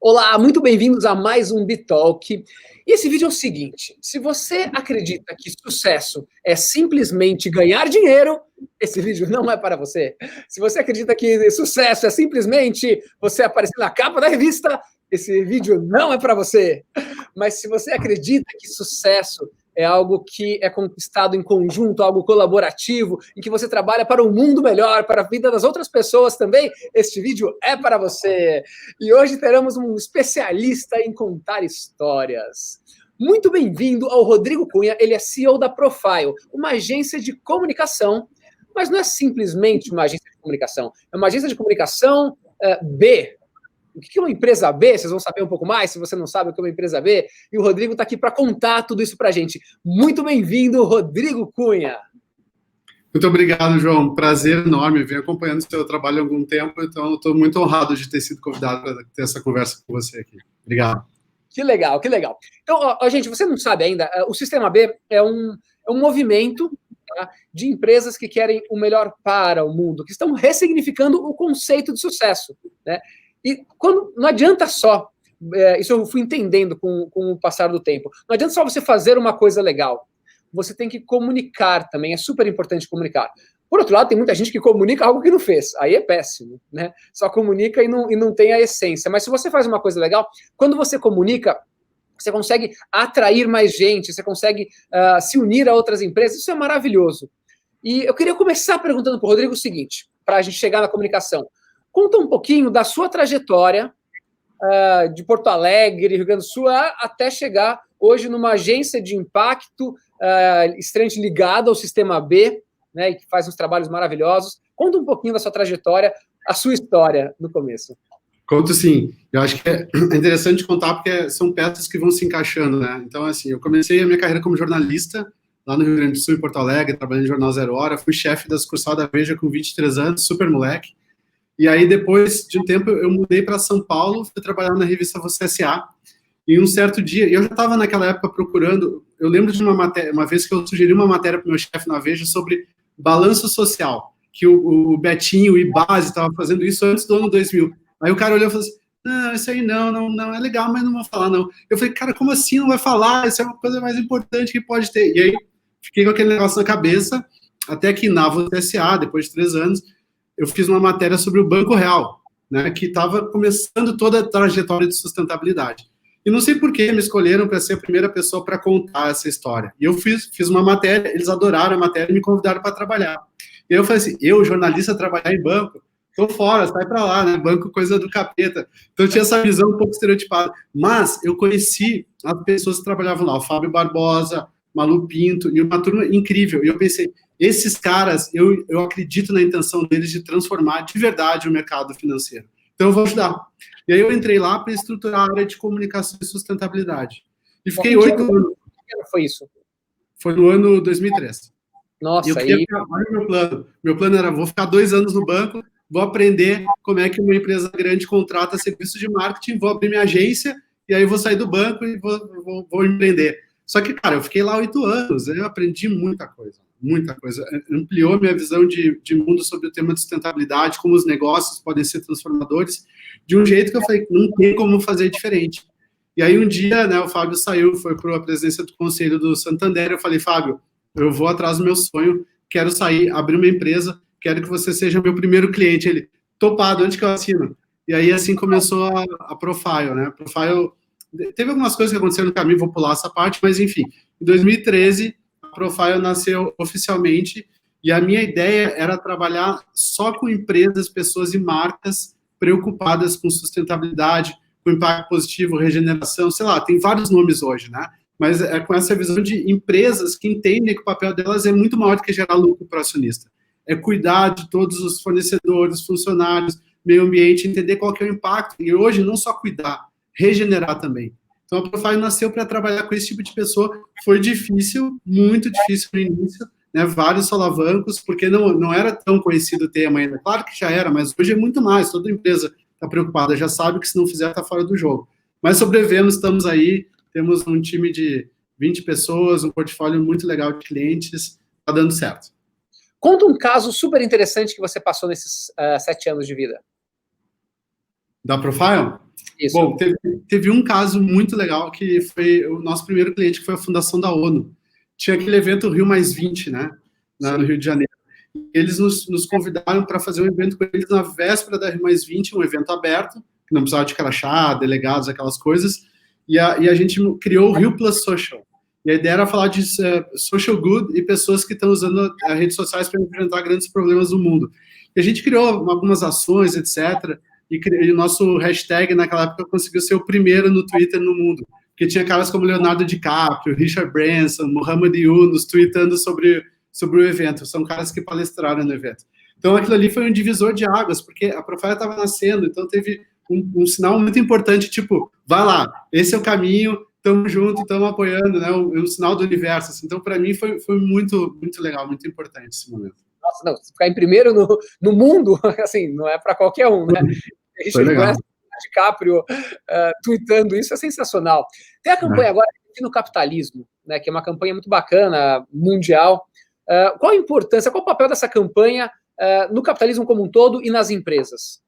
Olá, muito bem-vindos a mais um Bitalk. E esse vídeo é o seguinte: se você acredita que sucesso é simplesmente ganhar dinheiro, esse vídeo não é para você. Se você acredita que sucesso é simplesmente você aparecer na capa da revista, esse vídeo não é para você. Mas se você acredita que sucesso é algo que é conquistado em conjunto, algo colaborativo, em que você trabalha para um mundo melhor, para a vida das outras pessoas também, este vídeo é para você. E hoje teremos um especialista em contar histórias. Muito bem-vindo ao Rodrigo Cunha, ele é CEO da Profile, uma agência de comunicação, mas não é simplesmente uma agência de comunicação, é uma agência de comunicação B. O que é uma empresa B? Vocês vão saber um pouco mais, se você não sabe o que é uma empresa B. E o Rodrigo está aqui para contar tudo isso para a gente. Muito bem-vindo, Rodrigo Cunha. Muito obrigado, João. Prazer enorme. Venho acompanhando o seu trabalho há algum tempo, então estou muito honrado de ter sido convidado para ter essa conversa com você aqui. Obrigado. Que legal, que legal. Então, gente, você não sabe ainda, o Sistema B é um movimento, tá, de empresas que querem o melhor para o mundo, que estão ressignificando o conceito de sucesso, né? E não adianta só, isso eu fui entendendo com o passar do tempo, não adianta só você fazer uma coisa legal, você tem que comunicar também, é super importante comunicar. Por outro lado, tem muita gente que comunica algo que não fez, aí é péssimo, né? Só comunica e não tem a essência. Mas se você faz uma coisa legal, quando você comunica, você consegue atrair mais gente, você consegue se unir a outras empresas, isso é maravilhoso. E eu queria começar perguntando para o Rodrigo o seguinte, para a gente chegar na comunicação. Conta um pouquinho da sua trajetória de Porto Alegre, Rio Grande do Sul, até chegar hoje numa agência de impacto extremamente ligada ao Sistema B, né, e que faz uns trabalhos maravilhosos. Conta um pouquinho da sua trajetória, a sua história no começo. Conto sim. Eu acho que é interessante contar porque são peças que vão se encaixando, né? Então, assim, eu comecei a minha carreira como jornalista lá no Rio Grande do Sul, em Porto Alegre, trabalhando no Jornal Zero Hora, fui chefe da sucursal da Veja com 23 anos, super moleque. E aí, depois de um tempo, eu mudei para São Paulo, fui trabalhar na revista Você S.A., e um certo dia, eu já estava naquela época procurando, eu lembro de uma vez que eu sugeri uma matéria para o meu chefe na Veja sobre balanço social, que o Betinho, o Ibase, estava fazendo isso antes do ano 2000. Aí o cara olhou e falou assim, não, isso aí não, é legal, mas não vou falar não. Eu falei, cara, como assim não vai falar? Isso é uma coisa mais importante que pode ter. E aí, fiquei com aquele negócio na cabeça, até que na Você S.A., depois de 3 anos, eu fiz uma matéria sobre o Banco Real, né, que estava começando toda a trajetória de sustentabilidade. E não sei por que me escolheram para ser a primeira pessoa para contar essa história. E eu fiz uma matéria, eles adoraram a matéria e me convidaram para trabalhar. E aí eu falei assim, eu, jornalista, trabalhar em banco, tô fora, sai para lá, né, banco coisa do capeta. Então eu tinha essa visão um pouco estereotipada. Mas eu conheci as pessoas que trabalhavam lá, o Fábio Barbosa, Malu Pinto, e uma turma incrível. E eu pensei, esses caras, eu acredito na intenção deles de transformar de verdade o mercado financeiro. Então eu vou ajudar. E aí eu entrei lá para estruturar a área de comunicação e sustentabilidade. E fiquei 8 anos. Que ano foi isso? Foi no ano 2003. Nossa, e eu queria ficar, olha o meu plano. Meu plano era, vou ficar 2 anos no banco, vou aprender como é que uma empresa grande contrata serviços de marketing, vou abrir minha agência, e aí vou sair do banco e vou empreender. Só que, cara, eu fiquei lá 8 anos, eu aprendi muita coisa. Ampliou minha visão de mundo sobre o tema de sustentabilidade, como os negócios podem ser transformadores, de um jeito que eu falei, não tem como fazer diferente. E aí um dia, né, o Fábio saiu, foi para a presidência do Conselho do Santander, eu falei, Fábio, eu vou atrás do meu sonho, quero sair, abrir uma empresa, quero que você seja meu primeiro cliente. Ele, topado, onde que eu assino? E aí assim começou a Profile, né? Profile, teve algumas coisas que aconteceram no caminho, vou pular essa parte, mas enfim, em 2013, Profile nasceu oficialmente e a minha ideia era trabalhar só com empresas, pessoas e marcas preocupadas com sustentabilidade, com impacto positivo, regeneração, sei lá, tem vários nomes hoje, né? Mas é com essa visão de empresas que entendem que o papel delas é muito maior do que gerar lucro para o acionista. É cuidar de todos os fornecedores, funcionários, meio ambiente, entender qual que é o impacto. E hoje, não só cuidar, regenerar também. Então, a Profile nasceu para trabalhar com esse tipo de pessoa. Foi difícil, muito difícil no início, né? Vários solavancos, porque não era tão conhecido o tema ainda. Claro que já era, mas hoje é muito mais. Toda empresa está preocupada, já sabe que se não fizer, está fora do jogo. Mas sobrevivemos, estamos aí, temos um time de 20 pessoas, um portfólio muito legal de clientes, está dando certo. Conta um caso super interessante que você passou nesses 7 anos de vida. Da Profile? Isso. Bom, teve um caso muito legal que foi o nosso primeiro cliente, que foi a Fundação da ONU. Tinha aquele evento Rio+20, né? No Rio de Janeiro. Eles nos convidaram para fazer um evento com eles na véspera da Rio+20, um evento aberto, que não precisava de crachá, delegados, aquelas coisas. E a gente criou o Rio Plus Social. E a ideia era falar de social good e pessoas que estão usando as redes sociais para enfrentar grandes problemas do mundo. E a gente criou algumas ações, etc., e o nosso hashtag naquela época conseguiu ser o primeiro no Twitter no mundo, porque tinha caras como Leonardo DiCaprio, Richard Branson, Muhammad Yunus tweetando sobre o evento. São caras que palestraram no evento. Então aquilo ali foi um divisor de águas, porque a Profile estava nascendo, então teve um sinal muito importante, tipo, vai lá, esse é o caminho, estamos juntos, estamos apoiando, né? Um sinal do universo. Assim. Então, para mim, foi muito, muito legal, muito importante esse momento. Nossa, não, ficar em primeiro no mundo, assim, não é para qualquer um, né? A gente conhece o DiCaprio tweetando isso, é sensacional. Tem a campanha agora no capitalismo, né? Que é uma campanha muito bacana, mundial. Qual a importância, qual o papel dessa campanha no capitalismo como um todo e nas empresas?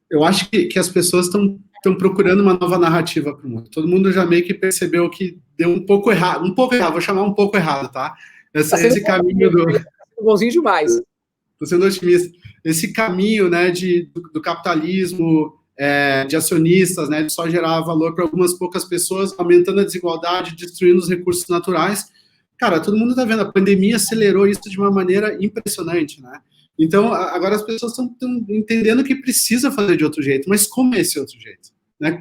Eu acho que as pessoas estão procurando uma nova narrativa para o mundo. Todo mundo já meio que percebeu que deu um pouco errado, vou chamar um pouco errado, tá? Esse caminho do... bonzinho demais. Estou sendo otimista. Esse caminho, né, do capitalismo, de acionistas, né, de só gerar valor para algumas poucas pessoas, aumentando a desigualdade, destruindo os recursos naturais. Cara, todo mundo está vendo, a pandemia acelerou isso de uma maneira impressionante, né? Então, agora as pessoas estão entendendo que precisa fazer de outro jeito, mas como é esse outro jeito? Né?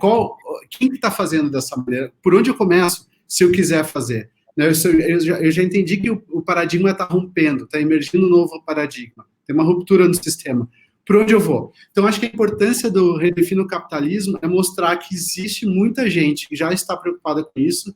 Quem que está fazendo dessa maneira? Por onde eu começo, se eu quiser fazer? Né? Eu já entendi que o paradigma está rompendo, está emergindo um novo paradigma, tem uma ruptura no sistema. Por onde eu vou? Então, acho que a importância do Redefine o Capitalismo é mostrar que existe muita gente que já está preocupada com isso,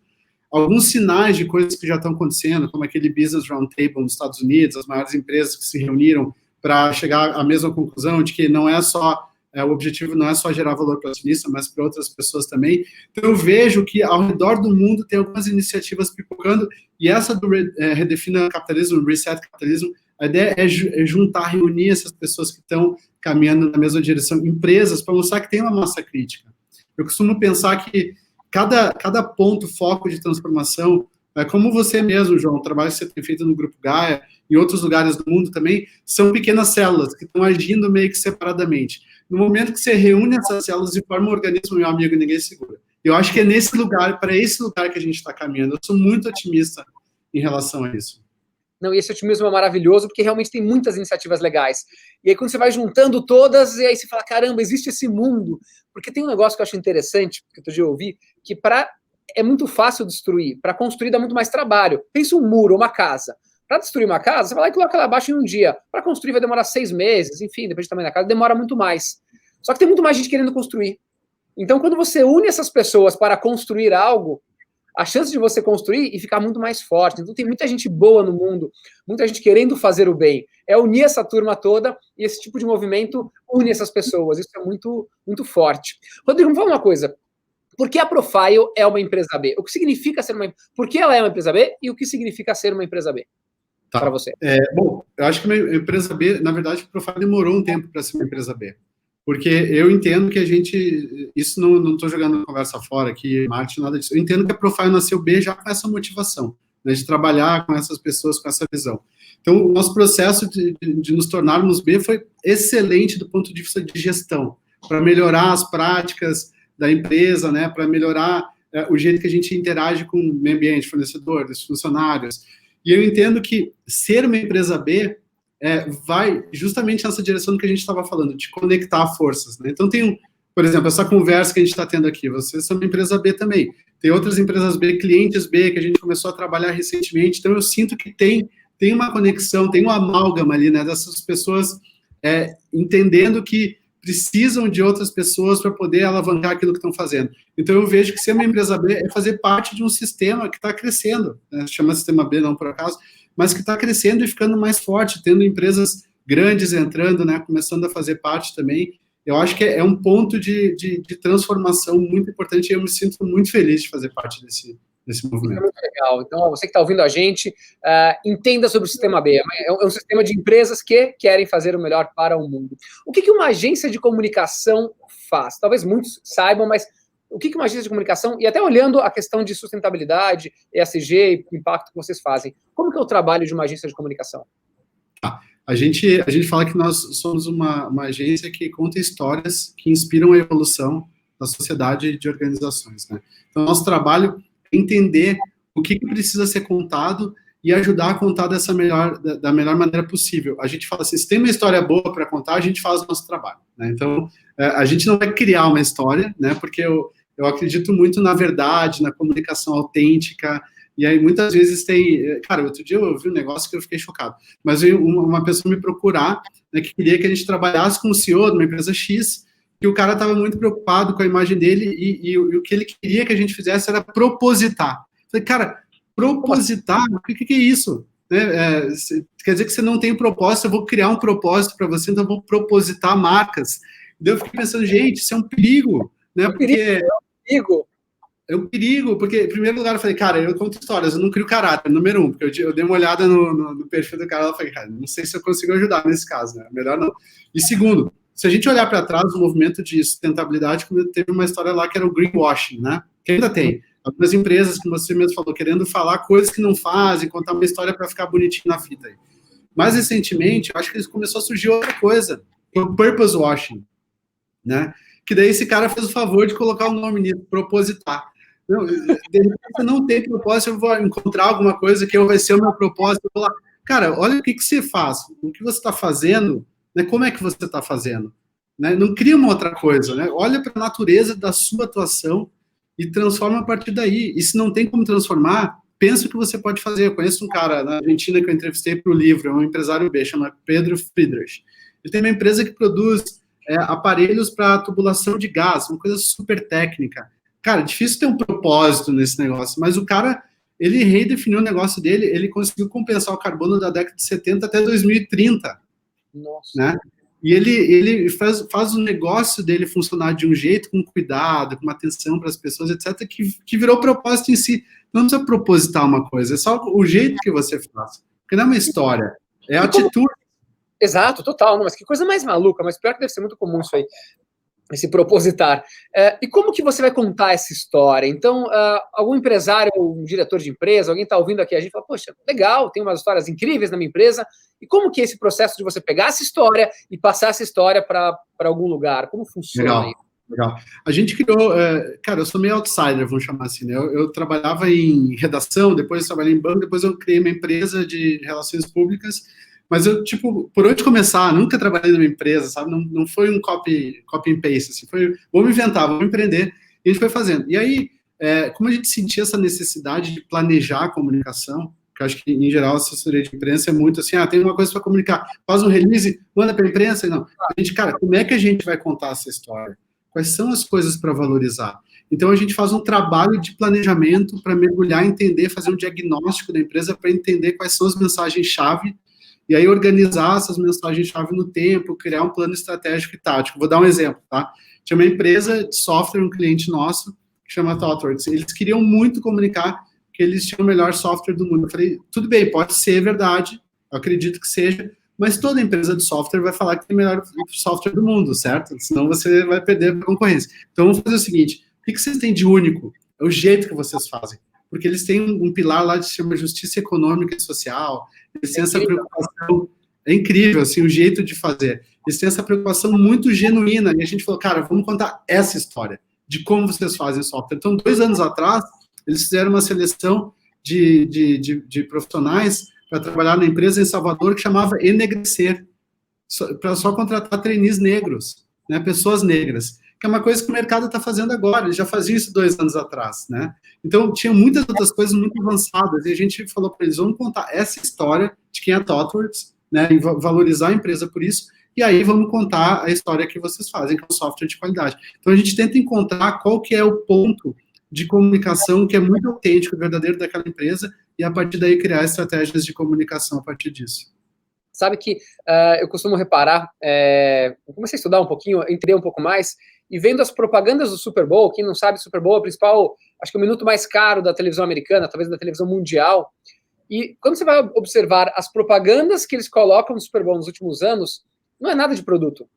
alguns sinais de coisas que já estão acontecendo, como aquele Business Roundtable nos Estados Unidos, as maiores empresas que se reuniram para chegar à mesma conclusão de que não é só, o objetivo não é só gerar valor para o acionista, mas para outras pessoas também. Então, eu vejo que ao redor do mundo tem algumas iniciativas pipocando, e essa do Redefine o Capitalismo, Reset Capitalismo, a ideia é juntar, reunir essas pessoas que estão caminhando na mesma direção, empresas, para mostrar que tem uma massa crítica. Eu costumo pensar que cada ponto, foco de transformação, como você mesmo, João, o trabalho que você tem feito no Grupo Gaia, em outros lugares do mundo também, são pequenas células que estão agindo meio que separadamente. No momento que você reúne essas células e forma um organismo, meu amigo, ninguém segura. Eu acho que é nesse lugar, para esse lugar que a gente está caminhando. Eu sou muito otimista em relação a isso. Não, e esse otimismo é maravilhoso, porque realmente tem muitas iniciativas legais. E aí, quando você vai juntando todas, e aí você fala, caramba, existe esse mundo. Porque tem um negócio que eu acho interessante, que outro dia eu ouvi, que é muito fácil destruir, para construir dá muito mais trabalho. Pensa um muro, uma casa. Para destruir uma casa, você vai lá e coloca ela abaixo em um dia. Para construir vai demorar 6 meses, enfim, depende do tamanho da casa, demora muito mais. Só que tem muito mais gente querendo construir. Então, quando você une essas pessoas para construir algo, a chance de você construir e ficar muito mais forte. Então, tem muita gente boa no mundo, muita gente querendo fazer o bem. É unir essa turma toda, e esse tipo de movimento une essas pessoas. Isso é muito, muito forte. Rodrigo, me fala uma coisa. Por que a Profile é uma empresa B? O que significa ser uma... Por que ela é uma empresa B e o que significa ser uma empresa B? Tá. Para você. Bom, eu acho que uma empresa B, na verdade, a Profile demorou um tempo para ser uma empresa B. Porque eu entendo que a gente... Isso não estou jogando conversa fora aqui, marketing, nada disso. Eu entendo que a Profile nasceu B já com essa motivação, né, de trabalhar com essas pessoas, com essa visão. Então, o nosso processo de nos tornarmos B foi excelente do ponto de vista de gestão, para melhorar as práticas da empresa, né, para melhorar o jeito que a gente interage com o meio ambiente, fornecedores, funcionários. E eu entendo que ser uma empresa B vai justamente nessa direção que a gente estava falando, de conectar forças. Né? Então, por exemplo, essa conversa que a gente está tendo aqui, vocês são uma empresa B também. Tem outras empresas B, clientes B, que a gente começou a trabalhar recentemente. Então, eu sinto que tem uma conexão, tem um amálgama ali, né, dessas pessoas entendendo que precisam de outras pessoas para poder alavancar aquilo que estão fazendo. Então, eu vejo que ser uma empresa B é fazer parte de um sistema que está crescendo, né? Chama sistema B, não por acaso, mas que está crescendo e ficando mais forte, tendo empresas grandes entrando, né, começando a fazer parte também. Eu acho que é um ponto de transformação muito importante e eu me sinto muito feliz de fazer parte nesse É movimento. muito legal. Então, ó, você que está ouvindo a gente, entenda sobre o Sistema B. É um sistema de empresas que querem fazer o melhor para o mundo. O que uma agência de comunicação faz? Talvez muitos saibam, mas o que uma agência de comunicação, e até olhando a questão de sustentabilidade, ESG e impacto que vocês fazem, como que é o trabalho de uma agência de comunicação? A gente fala que nós somos uma agência que conta histórias que inspiram a evolução da sociedade e de organizações, né? Então, nosso trabalho é entender o que precisa ser contado e ajudar a contar da melhor maneira possível. A gente fala assim, se tem uma história boa para contar, a gente faz o nosso trabalho, né? Então, a gente não vai criar uma história, né? Porque eu acredito muito na verdade, na comunicação autêntica. E aí, muitas vezes tem... Cara, outro dia eu vi um negócio que eu fiquei chocado. Mas veio uma pessoa me procurar, né, que queria que a gente trabalhasse com o CEO de uma empresa X, e o cara estava muito preocupado com a imagem dele, e o que ele queria que a gente fizesse era propositar. Eu falei, cara, propositar? O que é isso? Né? Quer dizer que você não tem propósito, eu vou criar um propósito para você, então eu vou propositar marcas. Daí eu fiquei pensando, gente, isso é um perigo, né? Porque... É um perigo, porque, em primeiro lugar, eu falei, cara, eu conto histórias, eu não crio caráter, número um, porque eu dei uma olhada no perfil do cara, eu falei, cara, não sei se eu consigo ajudar nesse caso, né? Melhor não. E segundo, se a gente olhar para trás, o movimento de sustentabilidade, teve uma história lá que era o greenwashing, né? Que ainda tem. Algumas empresas, como você mesmo falou, querendo falar coisas que não fazem, contar uma história para ficar bonitinho na fita aí. Mais recentemente, eu acho que começou a surgir outra coisa, que é o purpose washing, né? Que daí esse cara fez o favor de colocar o nome nisso, propositar. Não, você não tem propósito, eu vou encontrar alguma coisa que vai ser o meu propósito, eu vou lá. Cara, olha o que você faz, o que você está fazendo, né, como é que você está fazendo. Né, não cria uma outra coisa, né, olha para a natureza da sua atuação e transforma a partir daí. E se não tem como transformar, pensa o que você pode fazer. Eu conheço um cara na Argentina que eu entrevistei para o livro, é um empresário B, chama Pedro Friedrich. Ele tem uma empresa que produz aparelhos para tubulação de gás, uma coisa super técnica. Cara, difícil ter um propósito nesse negócio, mas o cara, ele redefiniu o negócio dele, ele conseguiu compensar o carbono da década de 70 até 2030. Nossa. Né? E ele faz o negócio dele funcionar de um jeito, com cuidado, com uma atenção para as pessoas, etc., que virou propósito em si. Não precisa propositar uma coisa, é só o jeito que você faz. Porque não é uma história, é a atitude. Exato, total. Não, mas que coisa mais maluca, mas pior que deve ser muito comum isso aí. Esse propositar. E como que você vai contar essa história? Então, algum empresário, um diretor de empresa, alguém está ouvindo aqui, a gente fala, poxa, legal, tem umas histórias incríveis na minha empresa, e como que é esse processo de você pegar essa história e passar essa história para algum lugar? Como funciona isso? Legal. A gente criou, cara, eu sou meio outsider, vamos chamar assim, né? Eu trabalhava em redação, depois eu trabalhei em banco, depois eu criei uma empresa de relações públicas. Mas eu, tipo, por onde começar? Nunca trabalhei numa empresa, sabe? Não foi um copy and paste, assim. Foi, vamos inventar, vamos empreender. E a gente foi fazendo. E aí, como a gente sentia essa necessidade de planejar a comunicação, que eu acho que, em geral, a assessoria de imprensa é muito assim, tem uma coisa para comunicar, faz um release, manda para a imprensa. Não. A gente, cara, como é que a gente vai contar essa história? Quais são as coisas para valorizar? Então, a gente faz um trabalho de planejamento para mergulhar, entender, fazer um diagnóstico da empresa para entender quais são as mensagens-chave e aí organizar essas mensagens-chave no tempo, criar um plano estratégico e tático. Vou dar um exemplo, tá? Tinha uma empresa de software, um cliente nosso, que chama ThoughtWorks. Eles queriam muito comunicar que eles tinham o melhor software do mundo. Eu falei, tudo bem, pode ser verdade, eu acredito que seja, mas toda empresa de software vai falar que tem o melhor software do mundo, certo? Senão você vai perder a concorrência. Então, vamos fazer o seguinte, o que vocês têm de único? É o jeito que vocês fazem. Porque eles têm um pilar lá que se chama justiça econômica e social, eles têm essa preocupação, é incrível, assim, o jeito de fazer. Eles têm essa preocupação muito genuína, e a gente falou, cara, vamos contar essa história, de como vocês fazem software. Então, 2 anos atrás, eles fizeram uma seleção de profissionais para trabalhar na empresa em Salvador, que chamava Enegrecer, para só contratar trainees negros, né, pessoas negras, que é uma coisa que o mercado está fazendo agora, eles já faziam isso 2 anos atrás, né? Então, tinha muitas outras coisas muito avançadas, e a gente falou para eles, vamos contar essa história de quem é ThoughtWorks, né, e valorizar a empresa por isso, e aí vamos contar a história que vocês fazem, que é um software de qualidade. Então, a gente tenta encontrar qual que é o ponto de comunicação que é muito autêntico, verdadeiro daquela empresa, e a partir daí criar estratégias de comunicação a partir disso. Sabe que eu costumo reparar, eu comecei a estudar um pouquinho, entender um pouco mais, e vendo as propagandas do Super Bowl, quem não sabe, Super Bowl é a principal acho que o minuto mais caro da televisão americana, talvez da televisão mundial. E quando você vai observar as propagandas que eles colocam no Super Bowl nos últimos anos, não é nada de produto.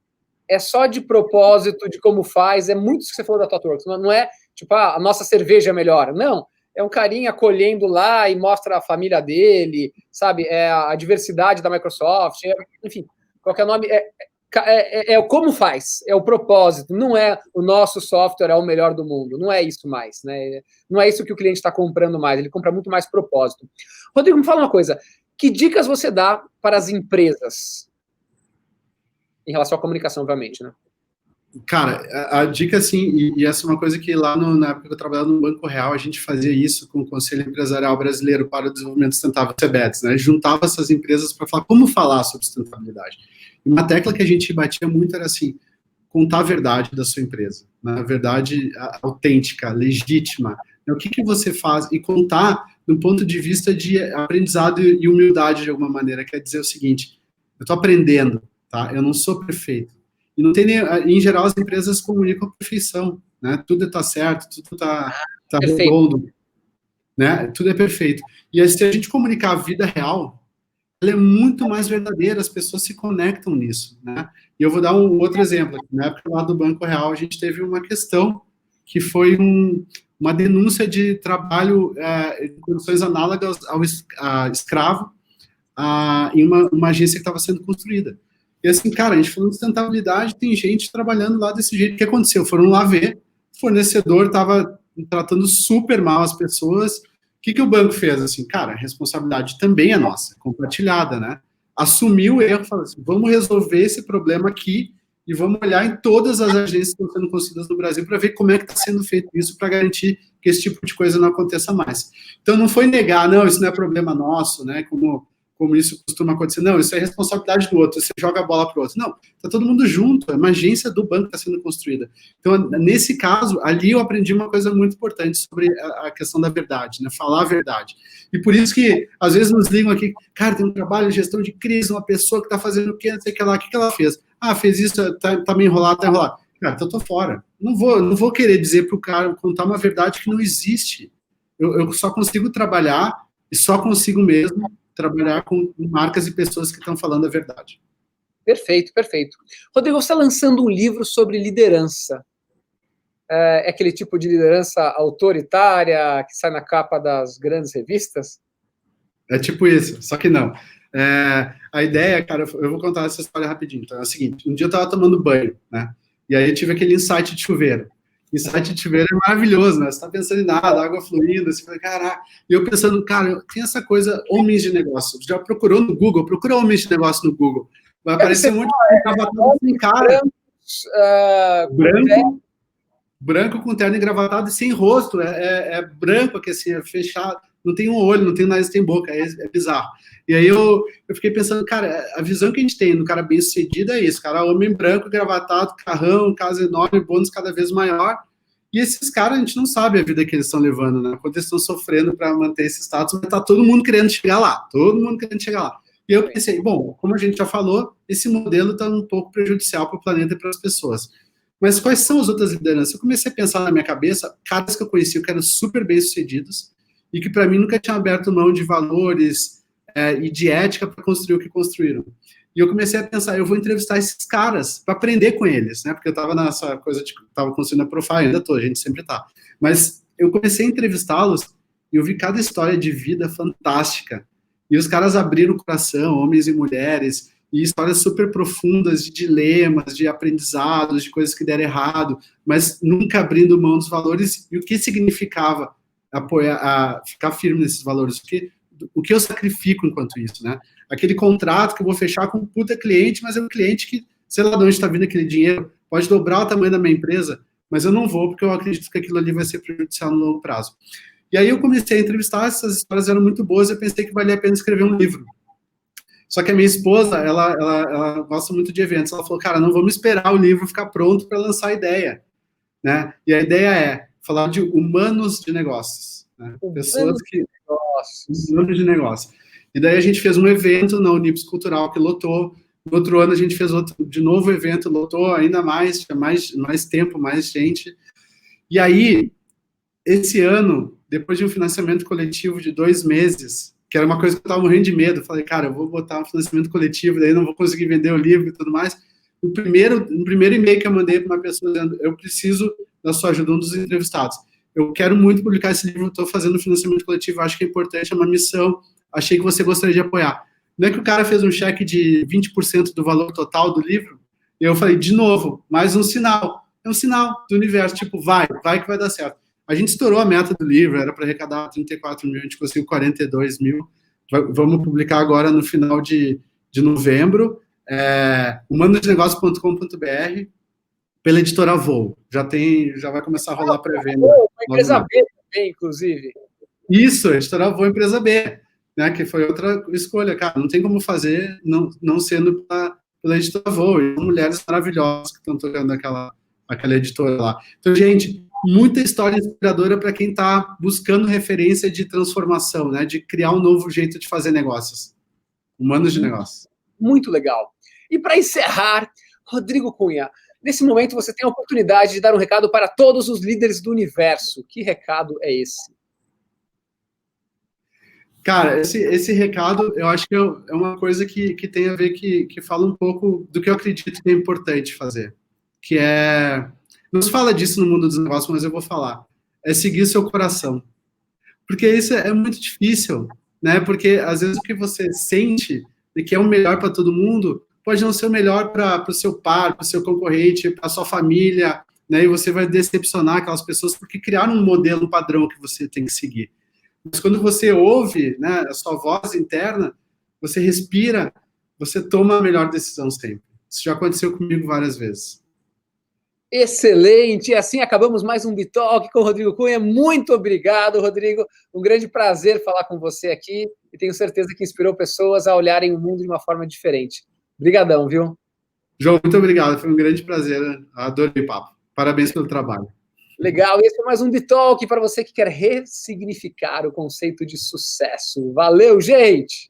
É só de propósito, de como faz. É muito isso que você falou da ThoughtWorks. Não é tipo, a nossa cerveja é melhor. Não. É um carinha acolhendo lá e mostra a família dele, sabe? É a diversidade da Microsoft. Enfim, qualquer nome. É como faz, é o propósito, não é o nosso software é o melhor do mundo, não é isso mais, né? Não é isso que o cliente está comprando mais, ele compra muito mais propósito. Rodrigo, me fala uma coisa, que dicas você dá para as empresas em relação à comunicação, obviamente, né? Cara, a dica, assim, e essa é uma coisa que lá na época que eu trabalhava no Banco Real, a gente fazia isso com o Conselho Empresarial Brasileiro para o Desenvolvimento Sustentável, CEBETS, né? Juntava essas empresas para falar como falar sobre sustentabilidade. E uma tecla que a gente batia muito era assim, contar a verdade da sua empresa, né? A verdade autêntica, legítima, né? O que você faz, e contar do ponto de vista de aprendizado e humildade de alguma maneira, quer dizer o seguinte, eu estou aprendendo, tá? Eu não sou perfeito. E não tem nem, em geral, as empresas comunicam a perfeição, né? Tudo está certo, tudo está redondo, né? Tudo é perfeito. E aí, se a gente comunicar a vida real, ela é muito mais verdadeira, as pessoas se conectam nisso, né? E eu vou dar um outro exemplo. Na época lá do Banco Real, a gente teve uma questão que foi uma denúncia de trabalho em condições análogas ao escravo em uma agência que estava sendo construída. E assim, cara, a gente falou de sustentabilidade, tem gente trabalhando lá desse jeito. O que aconteceu? Foram lá ver, o fornecedor estava tratando super mal as pessoas. O que o banco fez? Assim, cara, a responsabilidade também é nossa, compartilhada, né? Assumiu o erro, falou assim, vamos resolver esse problema aqui e vamos olhar em todas as agências que estão sendo construídas no Brasil para ver como é que está sendo feito isso para garantir que esse tipo de coisa não aconteça mais. Então, não foi negar, não, isso não é problema nosso, né? Como isso costuma acontecer. Não, isso é responsabilidade do outro, você joga a bola para o outro. Não, está todo mundo junto, é uma agência do banco que está sendo construída. Então, nesse caso, ali eu aprendi uma coisa muito importante sobre a questão da verdade, né? Falar a verdade. E por isso que, às vezes, nos ligam aqui, cara, tem um trabalho de gestão de crise, uma pessoa que está fazendo o quê, não sei o que lá, o que ela fez? Ah, fez isso, tá meio enrolado, tá enrolado. Cara, então eu tô fora. Não vou querer dizer para o cara, contar uma verdade que não existe. Eu só consigo trabalhar e só consigo mesmo trabalhar com marcas e pessoas que estão falando a verdade. Perfeito, perfeito. Rodrigo, você está lançando um livro sobre liderança. É aquele tipo de liderança autoritária que sai na capa das grandes revistas? É tipo isso, só que não. A ideia, cara, eu vou contar essa história rapidinho. Então, é o seguinte, um dia eu estava tomando banho, né? E aí eu tive aquele insight de chuveiro. Insight de chuveiro é maravilhoso, né? Você está pensando em nada, água fluindo, você fala, caraca. E eu pensando, cara, tem essa coisa, homens de negócio. Já procurou no Google? Procura homens de negócio no Google. Vai aparecer um monte de cara. Branco com terno engravatado e sem rosto. É branco aqui, assim, é fechado. Não tem um olho, não tem nariz, tem boca. É bizarro. E aí eu fiquei pensando, cara, a visão que a gente tem do cara bem sucedido é isso, cara, homem branco, gravatado, carrão, casa enorme, bônus cada vez maior. E esses caras, a gente não sabe a vida que eles estão levando, né? Quando eles estão sofrendo para manter esse status, mas tá todo mundo querendo chegar lá. Todo mundo querendo chegar lá. E eu pensei, bom, como a gente já falou, esse modelo está um pouco prejudicial para o planeta e para as pessoas. Mas quais são as outras lideranças? Eu comecei a pensar na minha cabeça, caras que eu conheci que eram super bem-sucedidos e que, para mim, nunca tinham aberto mão de valores e de ética para construir o que construíram. E eu comecei a pensar, eu vou entrevistar esses caras para aprender com eles, né? Porque eu estava nessa coisa de estava construindo a Profile, ainda estou, a gente sempre está. Mas eu comecei a entrevistá-los e eu vi cada história de vida fantástica. E os caras abriram o coração, homens e mulheres, e histórias super profundas de dilemas, de aprendizados, de coisas que deram errado, mas nunca abrindo mão dos valores e o que significava ficar firme nesses valores, o que eu sacrifico enquanto isso, né? Aquele contrato que eu vou fechar com um puta cliente, mas é um cliente que, sei lá de onde está vindo aquele dinheiro, pode dobrar o tamanho da minha empresa, mas eu não vou, porque eu acredito que aquilo ali vai ser prejudicial no longo prazo. E aí eu comecei a entrevistar, essas histórias eram muito boas, eu pensei que valia a pena escrever um livro. Só que a minha esposa, ela gosta muito de eventos, ela falou, cara, não vamos esperar o livro ficar pronto para lançar a ideia, né? E a ideia é falar de humanos de negócios, né? Pessoas que... Humanos de negócio. E daí a gente fez um evento na Unips Cultural que lotou. No outro ano a gente fez de novo evento, lotou ainda mais, tinha mais tempo, mais gente. E aí esse ano, depois de um financiamento coletivo de 2 meses, que era uma coisa que eu estava morrendo de medo, falei, cara, eu vou botar um financiamento coletivo, daí não vou conseguir vender o livro e tudo mais. No primeiro e-mail que eu mandei para uma pessoa dizendo, eu preciso da sua ajuda, um dos entrevistados. Eu quero muito publicar esse livro, estou fazendo financiamento coletivo, acho que é importante, é uma missão, achei que você gostaria de apoiar. Não é que o cara fez um cheque de 20% do valor total do livro? E eu falei, de novo, mais um sinal. É um sinal do universo, tipo, vai que vai dar certo. A gente estourou a meta do livro, era para arrecadar 34 mil, a gente conseguiu 42 mil. Vamos publicar agora no final de novembro. humanosdenegócios.com.br, pela editora Voo. Já vai começar a rolar pré-venda. Uma empresa B também, inclusive. Isso, a editora Voo, empresa B, né, que foi outra escolha. Cara, não tem como fazer não sendo pela editora Voo. E mulheres maravilhosas que estão tocando aquela editora lá. Então, gente, muita história inspiradora para quem está buscando referência de transformação, né, de criar um novo jeito de fazer negócios. Humanos de negócios. Muito legal. E para encerrar, Rodrigo Cunha, nesse momento você tem a oportunidade de dar um recado para todos os líderes do universo. Que recado é esse? Cara, esse recado, eu acho que é uma coisa que tem a ver, que fala um pouco do que eu acredito que é importante fazer. Que é... Não se fala disso no mundo dos negócios, mas eu vou falar. É seguir seu coração. Porque isso é muito difícil, né? Porque, às vezes, o que você sente de que é o melhor para todo mundo pode não ser o melhor para o seu par, para o seu concorrente, para a sua família, né? E você vai decepcionar aquelas pessoas porque criaram um modelo, um padrão que você tem que seguir. Mas quando você ouve, né, a sua voz interna, você respira, você toma a melhor decisão sempre. Isso já aconteceu comigo várias vezes. Excelente! E assim acabamos mais um Bitalk com o Rodrigo Cunha. Muito obrigado, Rodrigo. Um grande prazer falar com você aqui e tenho certeza que inspirou pessoas a olharem o mundo de uma forma diferente. Obrigadão, viu? João, muito obrigado. Foi um grande prazer. Adorei o papo. Parabéns pelo trabalho. Legal. E esse foi mais um Bitalk para você que quer ressignificar o conceito de sucesso. Valeu, gente!